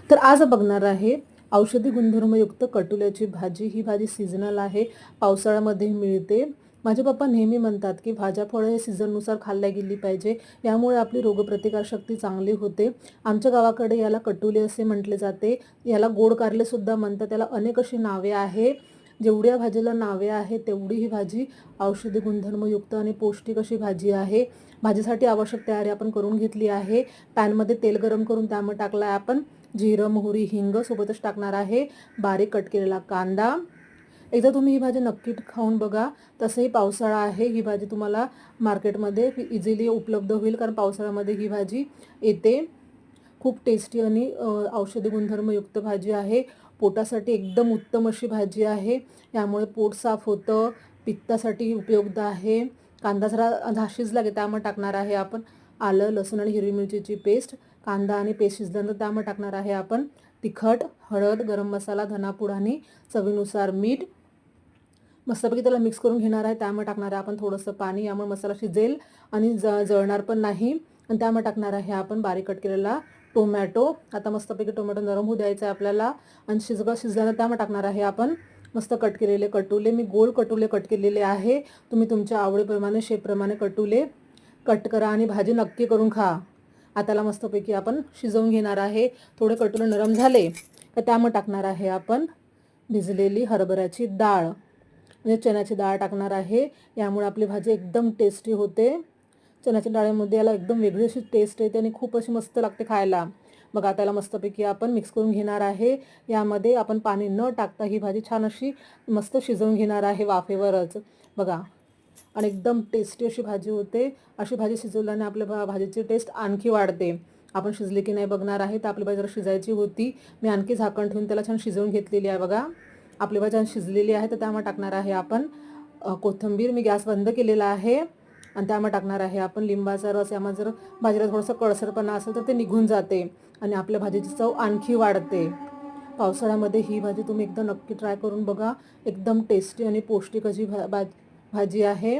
तर आज बघणार आहे औषधी गुणधर्मयुक्त कटुल्याची भाजी। ही भाजी सीझनल आहे, पावसाळ्यामध्ये मिळते। माझे पप्पा नेहमी म्हणतात की भाज्या फळं हे सीझननुसार खाल्ल्या गेली पाहिजे, यामुळे आपली रोगप्रतिकारशक्ती चांगली होते। आमच्या गावाकडे याला कटुले असे म्हटले जाते, याला गोड कारले सुद्धा म्हणतात, त्याला अनेक अशी नावे आहे। जेवढ्या भाजीला नावे आहे तेवढी ही भाजी औषधी गुणधर्मयुक्त आणि पौष्टिक अशी भाजी आहे। भाजीसाठी आवश्यक तयारी आपण करून घेतली आहे। पॅनमध्ये तेल गरम करून त्यामध्ये टाकला आहे आपण जिरं, मोहरी, हिंग सोबतच टाकणार आहे बारीक कट केलेला कांदा। एकदा तुम्ही ही भाजी नक्की खाऊन बघा। तसंही पावसाळा आहे, ही भाजी तुम्हाला मार्केटमध्ये इझिली उपलब्ध होईल, कारण पावसाळ्यामध्ये ही भाजी येते। खूप टेस्टी आणि औषधी गुणधर्मयुक्त भाजी आहे। पोटासाठी एकदम उत्तम अशी भाजी आहे, यामुळे पोट साफ होतं, पित्तासाठी उपयुक्त आहे। कांदा जरा शिजला की त्यामध्ये टाकणार आहे आपण आलं, लसूण आणि हिरवी मिरचीची पेस्ट। कांदा आणि पेस्ट शिजल्यानंतर त्यामध्ये टाकणार आहे आपण तिखट, हळद, गरम मसाला, धनापूड आणि चवीनुसार मीठ। मस्तपैकी त्याला मिक्स करून घेणार आहे। त्यामध्ये टाकणार आहे आपण थोडंसं पाणी, यामुळे मसाला शिजेल आणि जळणार पण नाही। आणि त्यामध्ये टाकणार आहे आपण बारीक कट केलेला टोमॅटो। आता मस्तपैकी टोमॅटो नरम होऊ द्यायचा आहे आपल्याला आणि शिजल्यानंतर त्यामध्ये टाकणार आहे आपण मस्त कट केलेले कटुले। मी गोल कटुले कट केलेले आहे, तुम्ही तुमच्या आवडीप्रमाणे शेपप्रमाणे कटुले कट करा आणि भाजी नक्की करून खा। आताला मस्तपैकी आपण शिजवून घेणार आहे। थोडे कटुले नरम झाले तर त्यामध्ये टाकणार आहे आपण भिजलेली हरभऱ्याची डाळ, म्हणजे चण्याची डाळ टाकणार आहे, यामुळे आपली भाजी एकदम टेस्टी होते। चण्याच्या डाळीमध्ये याला एकदम वेगळी अशी टेस्ट येते आणि खूप अशी मस्त लागते खायला। बघा त्याला मस्तपैकी आपण मिक्स करून घेणार आहे। यामध्ये आपण पाणी न टाकता ही भाजी छान अशी मस्त शिजवून घेणार आहे वाफेवरच बघा, आणि एकदम टेस्टी अशी भाजी होते। अशी भाजी शिजवल्याने आपल्या भाजीची टेस्ट आणखी वाढते। आपण शिजली की नाही बघणार आहे, तर आपली भाजी जरा शिजायची होती, मी आणखी झाकण ठेवून त्याला छान शिजवून घेतलेली आहे। बघा आपली भाजी शिजलेली आहे, तर त्यामध्ये टाकणार आहे आपण कोथिंबीर। मी गॅस बंद केलेला आहे आणि त्यामध्ये टाकणार आहे आपण लिंबाचा रस। यामध्ये जर भाजीला थोडंसं कळसरपणा असेल तर ते निघून जाते आणि आपल्या भाजीची चव आणखी वाढते। पावसाळ्यामध्ये ही भाजी तुम्ही एकदा नक्की ट्राय करून बघा, एकदम टेस्टी आणि पौष्टिक अशी भाजी आहे।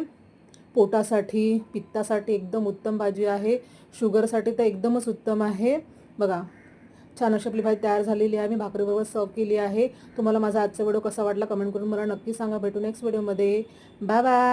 पोटासाठी, पित्तासाठी एकदम उत्तम भाजी आहे। शुगरसाठी तर एकदमच उत्तम आहे। बघा छान अशी आपली भाजी तयार झालेली आहे, मी भाकरीबरोबर सर्व केली आहे। तुम्हाला माझा आजचा व्हिडिओ कसा वाटला कमेंट करून मला नक्की सांगा। भेटू नेक्स्ट व्हिडिओमध्ये, बाय बाय।